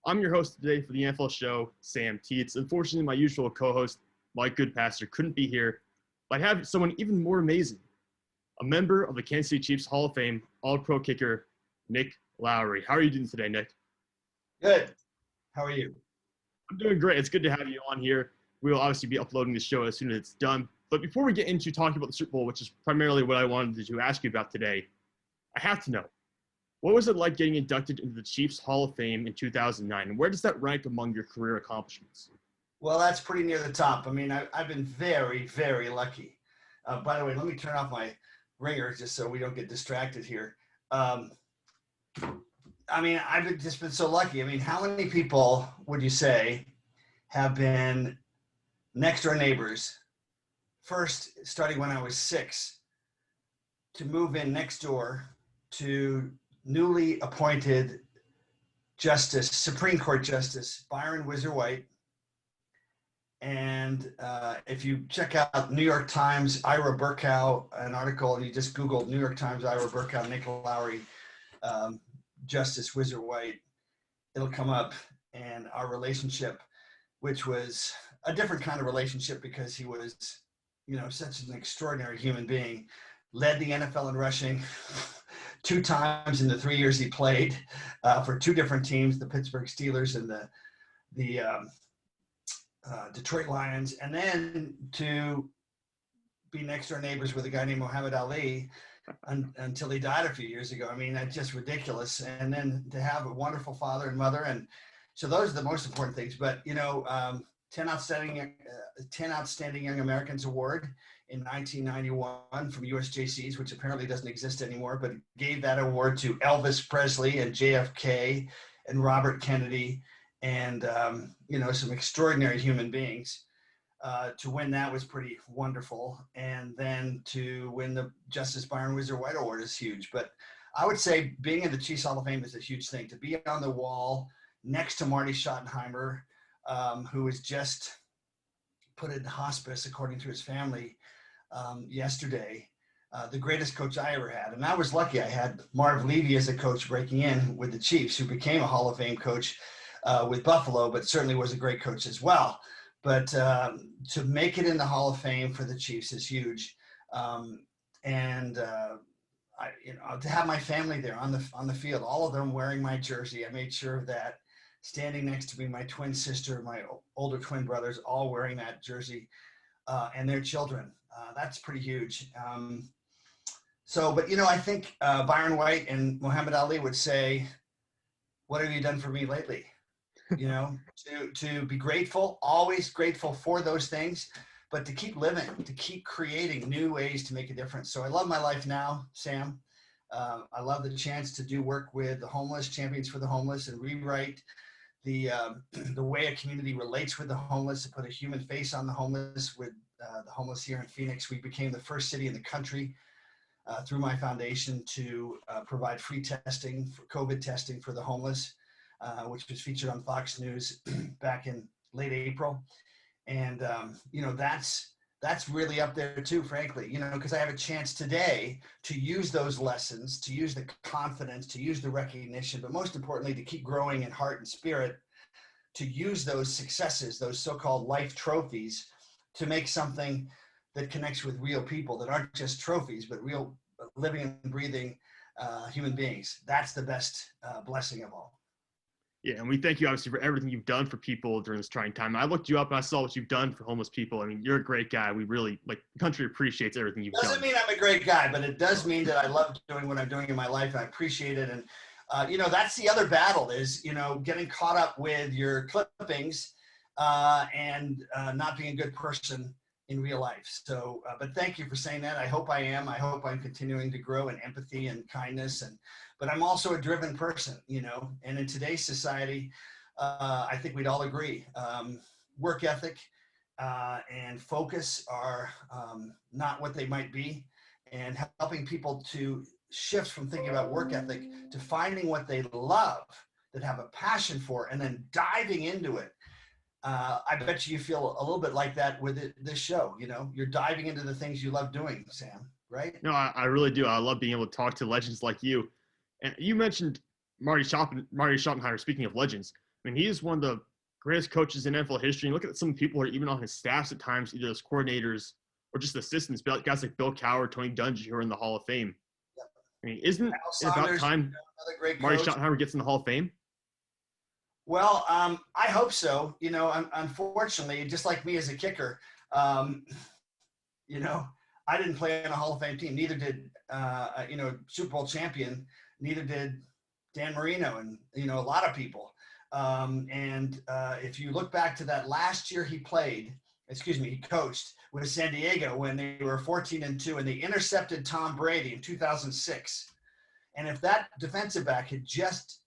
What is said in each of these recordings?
I'm your host today for the NFL show, Sam Teets. Unfortunately, my usual co-host, Mike Goodpastor, couldn't be here, but I have someone even more amazing, a member of the Kansas City Chiefs Hall of Fame, All-Pro kicker, Nick Lowery. How are you doing today, Nick? Good. How are you? I'm doing great. It's good to have you on here. We will obviously be uploading the show as soon as it's done. But before we get into talking about the Super Bowl, which is primarily what I wanted to ask you about today, I have to know, what was it like getting inducted into the Chiefs Hall of Fame in 2009? And where does that rank among your career accomplishments? Well, that's pretty near the top. I mean, I've been very, very lucky. By the way, let me turn off my ringer just so we don't get distracted here. I've just been so lucky. I mean, how many people would you say have been next door neighbors, first starting when I was 6, to move in next door to newly appointed Supreme Court Justice Byron Whizzer White. And if you check out New York Times, Ira Berkow, an article, and you just Google New York Times, Ira Berkow, Nick Lowery, Justice Whizzer White, it'll come up. And our relationship, which was a different kind of relationship because he was, such an extraordinary human being, led the NFL in rushing 2 times in the 3 years he played for 2 different teams, the Pittsburgh Steelers and the Detroit Lions, and then to be next door neighbors with a guy named Muhammad Ali until he died a few years ago. I mean, that's just ridiculous. And then to have a wonderful father and mother. And so those are the most important things. But, 10 Outstanding Young Americans Award in 1991 from USJCs, which apparently doesn't exist anymore, but gave that award to Elvis Presley and JFK and Robert Kennedy and, some extraordinary human beings. To win that was pretty wonderful. And then to win the Justice Byron Whizzer White Award is huge. But I would say being in the Chiefs Hall of Fame is a huge thing. To be on the wall next to Marty Schottenheimer, who was just put in hospice, according to his family, yesterday, the greatest coach I ever had. And I was lucky. I had Marv Levy as a coach breaking in with the Chiefs, who became a Hall of Fame coach with Buffalo, but certainly was a great coach as well. But to make it in the Hall of Fame for the Chiefs is huge. To have my family there on the field, all of them wearing my jersey, I made sure of that. Standing next to me, my twin sister, my older twin brothers, all wearing that jersey, and their children. That's pretty huge. I think Byron White and Muhammad Ali would say, "What have you done for me lately?" To be grateful, always grateful for those things, but to keep living, to keep creating new ways to make a difference. So I love my life now, Sam. I love the chance to do work with the homeless, Champions for the Homeless, and rewrite the way a community relates with the homeless, to put a human face on the homeless with the homeless here in Phoenix. We became the first city in the country through my foundation to provide free testing, for COVID testing for the homeless, which was featured on Fox News back in late April. And, that's really up there too, frankly, because I have a chance today to use those lessons, to use the confidence, to use the recognition, but most importantly, to keep growing in heart and spirit, to use those successes, those so-called life trophies, to make something that connects with real people that aren't just trophies, but real living and breathing human beings. That's the best blessing of all. Yeah, and we thank you, obviously, for everything you've done for people during this trying time. I looked you up and I saw what you've done for homeless people. I mean, you're a great guy. We really, the country appreciates everything you've done. Doesn't mean I'm a great guy, but it does mean that I love doing what I'm doing in my life, and I appreciate it. And, that's the other battle is, getting caught up with your clippings and not being a good person in real life. So, but thank you for saying that. I hope I am. I hope I'm continuing to grow in empathy and kindness. But I'm also a driven person, and in today's society, I think we'd all agree, work ethic and focus are not what they might be, and helping people to shift from thinking about work ethic to finding what they love, that have a passion for, and then diving into it. I bet you feel a little bit like that with this show. You're diving into the things you love doing, Sam, right? No, I really do. I love being able to talk to legends like you. And you mentioned Marty Schottenheimer. Speaking of legends, I mean, he is one of the greatest coaches in NFL history. And look at some people who are even on his staffs at times, either as coordinators or just assistants, guys like Bill Cowher, Tony Dungy, who are in the Hall of Fame. Yep. I mean, isn't Al it about Saunders, time another great Marty coach. Schottenheimer gets in the Hall of Fame? Well, I hope so. You know, unfortunately, just like me as a kicker, you know, I didn't play on a Hall of Fame team. Neither did, you know, Super Bowl champion. Neither did Dan Marino and, you know, a lot of people. And if you look back to that last year he coached with San Diego when they were 14-2 and they intercepted Tom Brady in 2006. And if that defensive back had just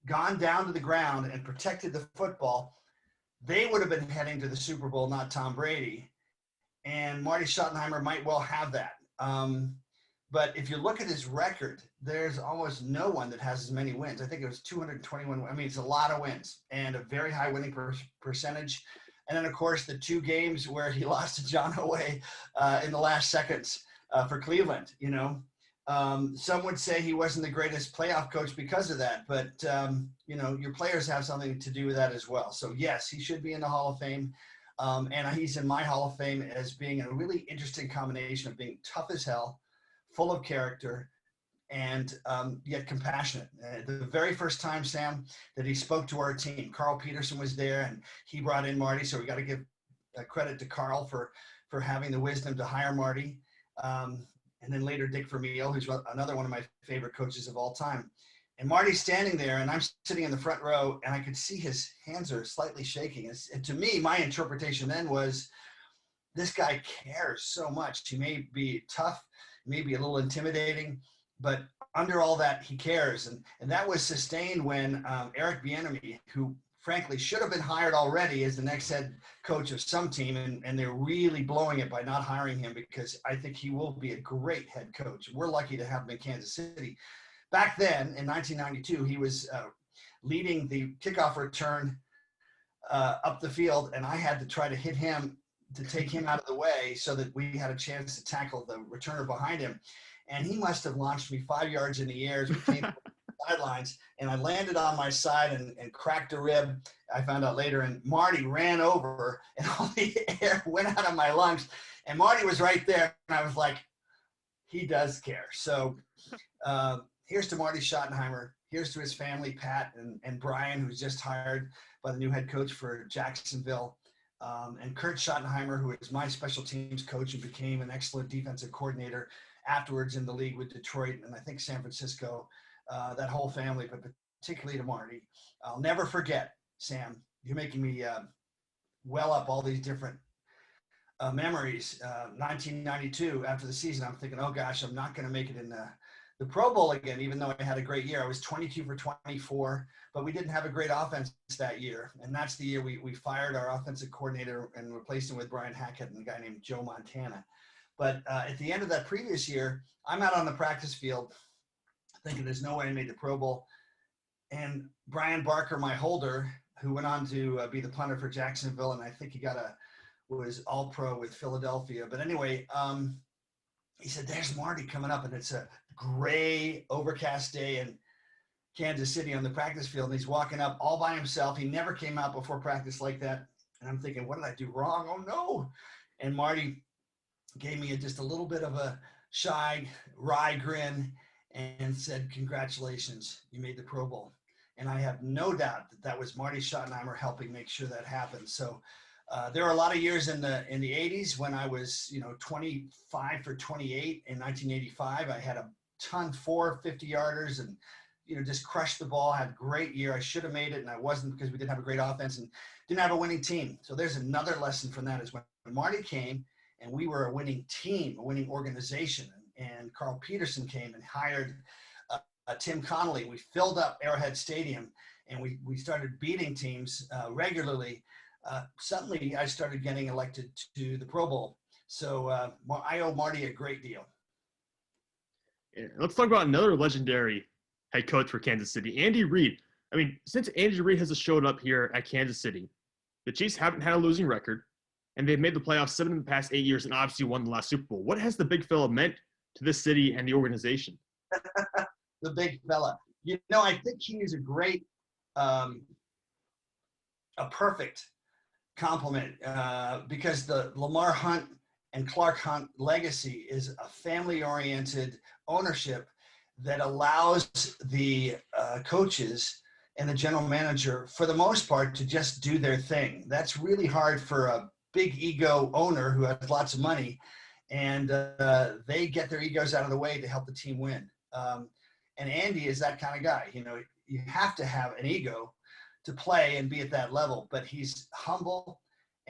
gone down to the ground and protected the football, they would have been heading to the Super Bowl, not Tom Brady. And Marty Schottenheimer might well have that. But if you look at his record, there's almost no one that has as many wins. I think it was 221. I mean, it's a lot of wins and a very high winning percentage. And then, of course, the 2 games where he lost to John Elway in the last seconds for Cleveland, you know. Some would say he wasn't the greatest playoff coach because of that, but you know, your players have something to do with that as well. So yes, he should be in the Hall of Fame. And he's in my Hall of Fame as being a really interesting combination of being tough as hell, full of character, and yet compassionate. The very first time, Sam, that he spoke to our team, Carl Peterson was there and he brought in Marty. So we got to give credit to Carl for having the wisdom to hire Marty. And then later Dick Vermeil, who's another one of my favorite coaches of all time. And Marty's standing there, and I'm sitting in the front row, and I could see his hands are slightly shaking. And to me, my interpretation then was, this guy cares so much. He may be tough, maybe a little intimidating, but under all that, he cares. And that was sustained when Eric Bieniemy, who frankly should have been hired already as the next head coach of some team, and they're really blowing it by not hiring him, because I think he will be a great head coach. We're lucky to have him in Kansas City. Back then, in 1992, he was leading the kickoff return up the field, and I had to try to hit him to take him out of the way so that we had a chance to tackle the returner behind him. And he must have launched me 5 yards in the air as we came sidelines, and I landed on my side and cracked a rib. I found out later, and Marty ran over, and all the air went out of my lungs. And Marty was right there, and I was like, he does care. So here's to Marty Schottenheimer. Here's to his family, Pat and Brian, who's just hired by the new head coach for Jacksonville. And Kurt Schottenheimer, who is my special teams coach and became an excellent defensive coordinator afterwards in the league with Detroit and I think San Francisco. That whole family, but particularly to Marty. I'll never forget, Sam, you're making me well up all these different memories. 1992, after the season, I'm thinking, oh gosh, I'm not going to make it in the Pro Bowl again, even though I had a great year. I was 22 for 24, but we didn't have a great offense that year. And that's the year we fired our offensive coordinator and replaced him with Brian Hackett and a guy named Joe Montana. But at the end of that previous year, I'm out on the practice field thinking there's no way I made the Pro Bowl. And Brian Barker, my holder, who went on to be the punter for Jacksonville, and I think he was all-pro with Philadelphia. But anyway, he said, there's Marty coming up, and it's a gray, overcast day in Kansas City on the practice field, and he's walking up all by himself. He never came out before practice like that. And I'm thinking, what did I do wrong? Oh, no. And Marty gave me just a little bit of a shy, wry grin, and said, congratulations, you made the Pro Bowl. And I have no doubt that was Marty Schottenheimer helping make sure that happened. So there were a lot of years in the 80s when I was, 25 for 28 in 1985. I had a ton, 4 50-yarders and, just crushed the ball, had a great year. I should have made it, and I wasn't because we didn't have a great offense and didn't have a winning team. So there's another lesson from that is when Marty came and we were a winning team, a winning organization. And Carl Peterson came and hired Tim Connolly. We filled up Arrowhead Stadium, and we started beating teams regularly. Suddenly, I started getting elected to the Pro Bowl. So I owe Marty a great deal. Yeah, let's talk about another legendary head coach for Kansas City, Andy Reid. I mean, since Andy Reid has showed up here at Kansas City, the Chiefs haven't had a losing record, and they've made the playoffs 7 in the past 8 years and obviously won the last Super Bowl. What has the big fella meant to this city and the organization? The big fella. I think he is a great a perfect compliment because the Lamar Hunt and Clark Hunt legacy is a family-oriented ownership that allows the coaches and the general manager, for the most part, to just do their thing. That's really hard for a big ego owner who has lots of money, and they get their egos out of the way to help the team win. And Andy is that kind of guy. You know, you have to have an ego to play and be at that level, but he's humble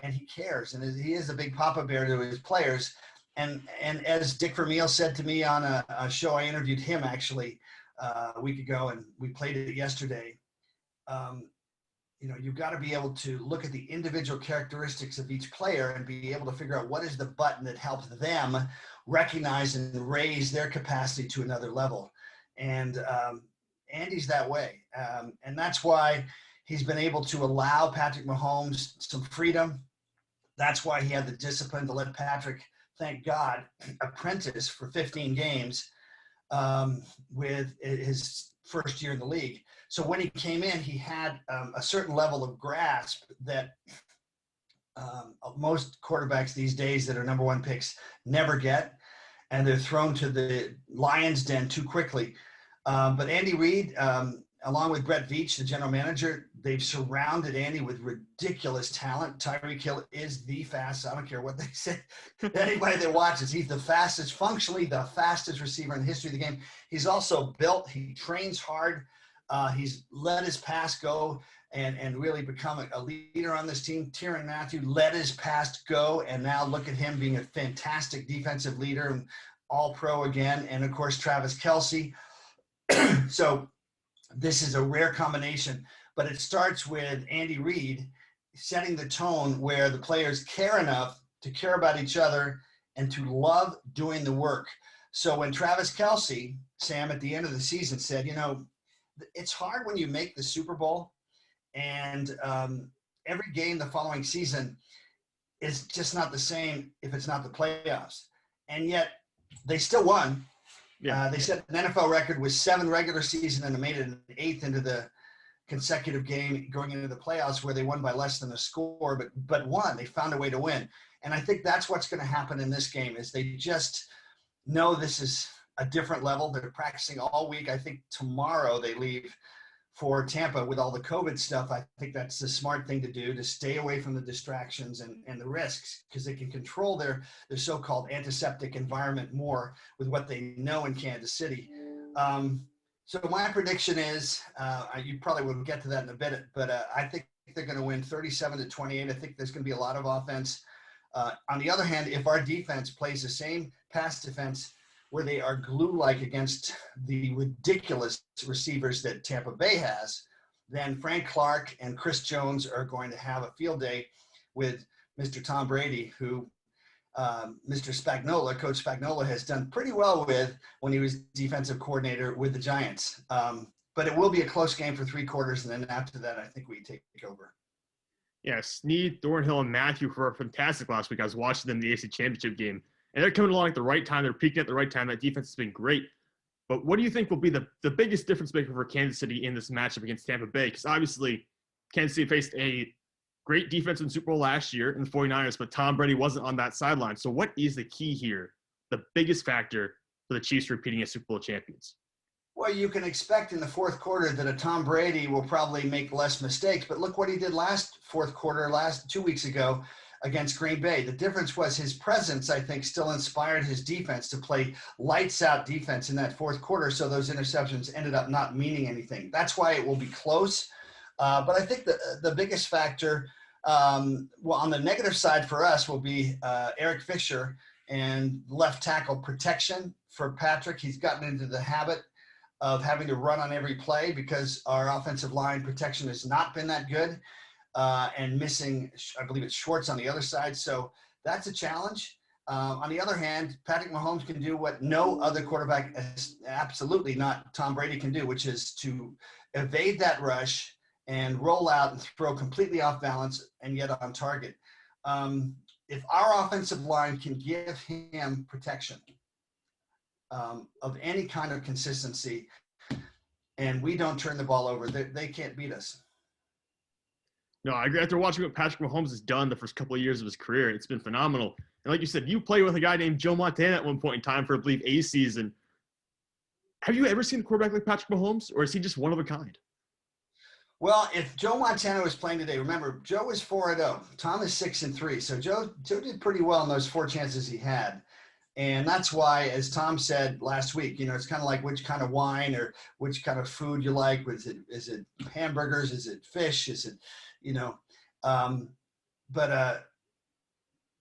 and he cares, and he is a big papa bear to his players. And as Dick Vermeil said to me on a show, I interviewed him actually a week ago, and we played it yesterday. You know, you've got to be able to look at the individual characteristics of each player and be able to figure out what is the button that helps them recognize and raise their capacity to another level. And Andy's that way. And that's why he's been able to allow Patrick Mahomes some freedom. That's why he had the discipline to let Patrick, thank God, apprentice for 15 games with his first year in the league. So when he came in, he had a certain level of grasp that most quarterbacks these days that are number one picks never get, and they're thrown to the lion's den too quickly. But Andy Reid, along with Brett Veach, the general manager, they've surrounded Andy with ridiculous talent. Tyreek Hill is the fastest. I don't care what they say. Anybody that watches, he's the fastest, functionally the fastest receiver in the history of the game. He's also built. He trains hard. He's let his pass go and really become a leader on this team. Tyrann Mathieu let his pass go, and now look at him being a fantastic defensive leader and all-pro again. And, of course, Travis Kelce. So this is a rare combination, but it starts with Andy Reid setting the tone where the players care enough to care about each other and to love doing the work. So when Travis Kelce, Sam, at the end of the season said, you know, it's hard when you make the Super Bowl and every game the following season is just not the same if it's not the playoffs. And yet they still won. Yeah. They set an NFL record with 7 regular season and made it an 8th into the consecutive game going into the playoffs where they won by less than a score, but won. They found a way to win. And I think that's what's going to happen in this game is they just know this is a different level. They're practicing all week. I think tomorrow they leave for Tampa with all the COVID stuff. I think that's the smart thing to do, to stay away from the distractions and the risks, because they can control their so-called antiseptic environment more with what they know in Kansas City. So my prediction is, you probably will get to that in a bit, but I think they're going to win 37-28. I think there's going to be a lot of offense. On the other hand, if our defense plays the same pass defense where they are glue-like against the ridiculous receivers that Tampa Bay has, then Frank Clark and Chris Jones are going to have a field day with Mr. Tom Brady, who Mr. Spagnuolo, Coach Spagnuolo, has done pretty well with when he was defensive coordinator with the Giants. But it will be a close game for 3 quarters, and then after that, I think we take over. Yeah, Snead, Thornhill, and Matthew were fantastic last week. I was watching them in the AFC Championship game, and they're coming along at the right time. They're peaking at the right time. That defense has been great. But what do you think will be the biggest difference maker for Kansas City in this matchup against Tampa Bay? Because obviously, Kansas City faced a great defense in the Super Bowl last year in the 49ers, but Tom Brady wasn't on that sideline. So what is the key here, the biggest factor for the Chiefs repeating as Super Bowl champions? Well, you can expect in the fourth quarter that a Tom Brady will probably make less mistakes, but look what he did last fourth quarter, 2 weeks ago against Green Bay. The difference was his presence, I think, still inspired his defense to play lights out defense in that fourth quarter. So those interceptions ended up not meaning anything. That's why it will be close. But I think the biggest factor, well, on the negative side for us will be Eric Fisher and left tackle protection for Patrick. He's gotten into the habit of having to run on every play because our offensive line protection has not been that good, and missing, I believe it's Schwartz on the other side. So that's a challenge. On the other hand, Patrick Mahomes can do what no other quarterback, absolutely not Tom Brady, can do, which is to evade that rush and roll out and throw completely off balance and yet on target. If our offensive line can give him protection of any kind of consistency, and we don't turn the ball over, they can't beat us. No, I agree. After watching what Patrick Mahomes has done the first couple of years of his career, it's been phenomenal. And like you said, you played with a guy named Joe Montana at one point in time for, I believe, a season. Have you ever seen a quarterback like Patrick Mahomes, or is he just one of a kind? Well, if Joe Montana was playing today, remember Joe was 4-0. Tom is 6-3. So Joe did pretty well in those 4 chances he had. And that's why, as Tom said last week, it's kind of like which kind of wine or which kind of food you like. Is it hamburgers? Is it fish? Is it, you know, um, but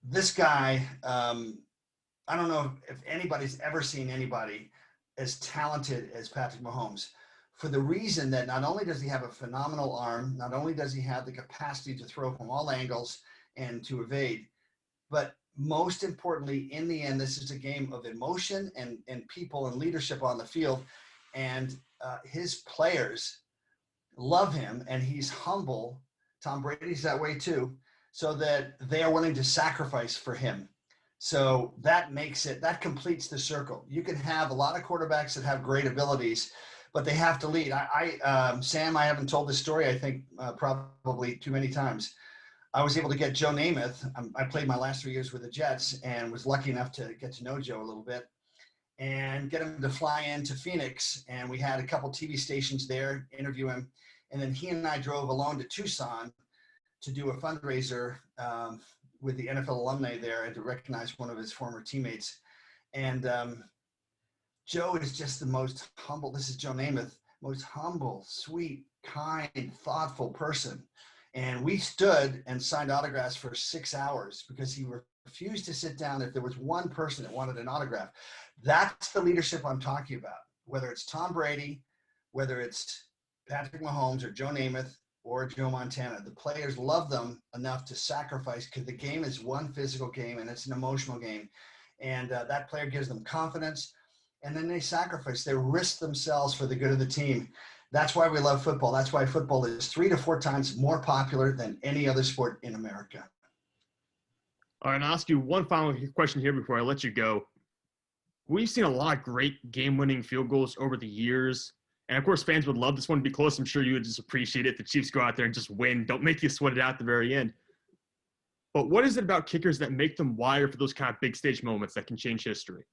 this guy, I don't know if anybody's ever seen anybody as talented as Patrick Mahomes, for the reason that not only does he have a phenomenal arm, not only does he have the capacity to throw from all angles and to evade, but most importantly, in the end, this is a game of emotion and people and leadership on the field. And his players love him, and he's humble. Tom Brady's that way too, so that they are willing to sacrifice for him. So that completes the circle. You can have a lot of quarterbacks that have great abilities, but they have to lead. Sam, I haven't told this story, I think probably too many times. I was able to get Joe Namath. I played my last 3 years with the Jets and was lucky enough to get to know Joe a little bit and get him to fly into Phoenix. And we had a couple TV stations there interview him. And then he and I drove alone to Tucson to do a fundraiser with the NFL alumni there and to recognize one of his former teammates. And Joe is just the most humble. This is Joe Namath, most humble, sweet, kind, thoughtful person. And we stood and signed autographs for 6 hours because he refused to sit down if there was one person that wanted an autograph. That's the leadership I'm talking about, whether it's Tom Brady, whether it's Patrick Mahomes or Joe Namath or Joe Montana. The players love them enough to sacrifice because the game is one physical game and it's an emotional game. And that player gives them confidence, and then they sacrifice. They risk themselves for the good of the team. That's why we love football. That's why football is 3 to 4 times more popular than any other sport in America. All right, and I'll ask you one final question here before I let you go. We've seen a lot of great game-winning field goals over the years. And, of course, fans would love this one to be close. I'm sure you would just appreciate it. The Chiefs go out there and just win. Don't make you sweat it out at the very end. But what is it about kickers that make them wired for those kind of big stage moments that can change history?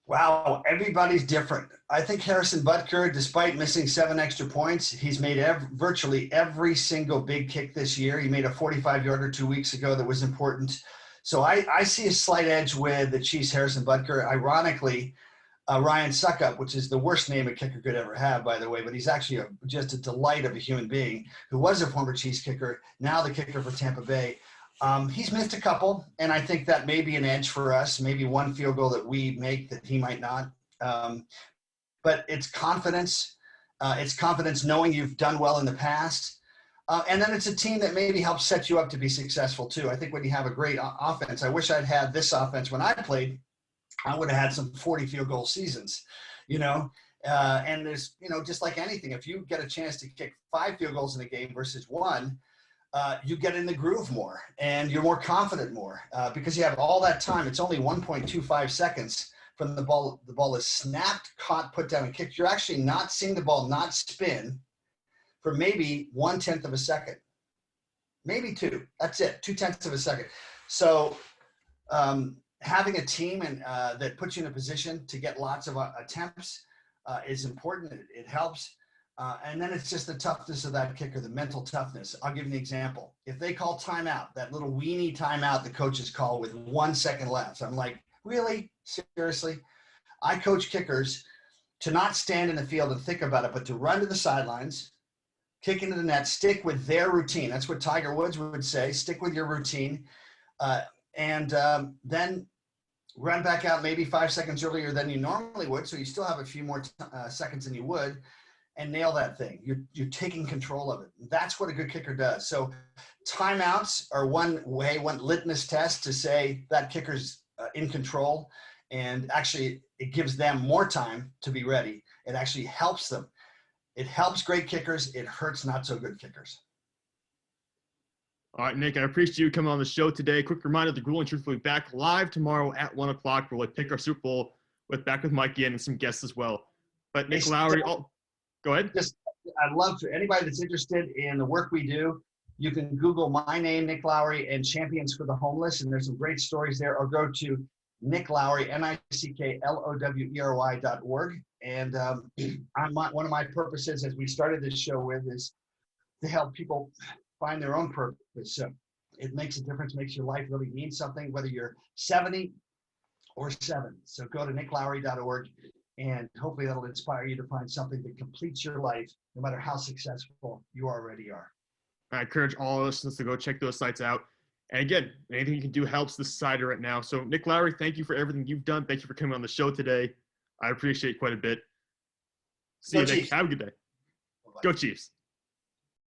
Wow, everybody's different. I think Harrison Butker, despite missing 7 extra points, he's made virtually every single big kick this year. He made a 45-yarder 2 weeks ago that was important. So I see a slight edge with the Chiefs' Harrison Butker. Ironically, Ryan Suckup, which is the worst name a kicker could ever have, by the way, but he's actually just a delight of a human being, who was a former Chiefs kicker, now the kicker for Tampa Bay. He's missed a couple, and I think that may be an edge for us, maybe one field goal that we make that he might not. But it's confidence. It's confidence knowing you've done well in the past. And then it's a team that maybe helps set you up to be successful too. I think when you have a great offense, I wish I'd had this offense when I played. I would have had some 40 field goal seasons, and there's, just like anything, if you get a chance to kick 5 field goals in a game versus 1, you get in the groove more and you're more confident more because you have all that time. It's only 1.25 seconds from the ball. The ball is snapped, caught, put down, and kicked. You're actually not seeing the ball not spin for maybe 1/10 of a second, maybe 2. That's it, 2/10 of a second. So having a team and that puts you in a position to get lots of attempts is important. It helps. And then it's just the toughness of that kicker, the mental toughness. I'll give you an example. If they call timeout, that little weenie timeout the coaches call with 1 second left, I'm like, really? Seriously? I coach kickers to not stand in the field and think about it, but to run to the sidelines, kick into the net, stick with their routine. That's what Tiger Woods would say, stick with your routine. And then run back out maybe 5 seconds earlier than you normally would, so you still have a few more seconds than you would, and nail that thing. You're taking control of it. That's what a good kicker does. So timeouts are one litmus test to say that kicker's in control, and actually it gives them more time to be ready. It actually helps them. It helps great kickers. It hurts not so good kickers. All right, Nick, I appreciate you coming on the show today. Quick reminder, the Grueling Truth will be back live tomorrow at 1 o'clock. We'll pick our Super Bowl back with Mikey and some guests as well. But Nick Lowery, go ahead. I'd love for anybody that's interested in the work we do. You can Google my name, Nick Lowery, and Champions for the Homeless, and there's some great stories there. Or go to Nick Lowery, NickLowery.org. And one of my purposes, as we started this show with, is to help people find their own purpose. So it makes a difference, makes your life really mean something, whether you're 70 or 7. So go to NickLowery.org, and hopefully that'll inspire you to find something that completes your life, no matter how successful you already are. I encourage all listeners to go check those sites out. And again, anything you can do helps the society right now. So Nick Lowery, thank you for everything you've done. Thank you for coming on the show today. I appreciate it quite a bit. See you, Nick. Have a good day. Bye-bye. Go Chiefs.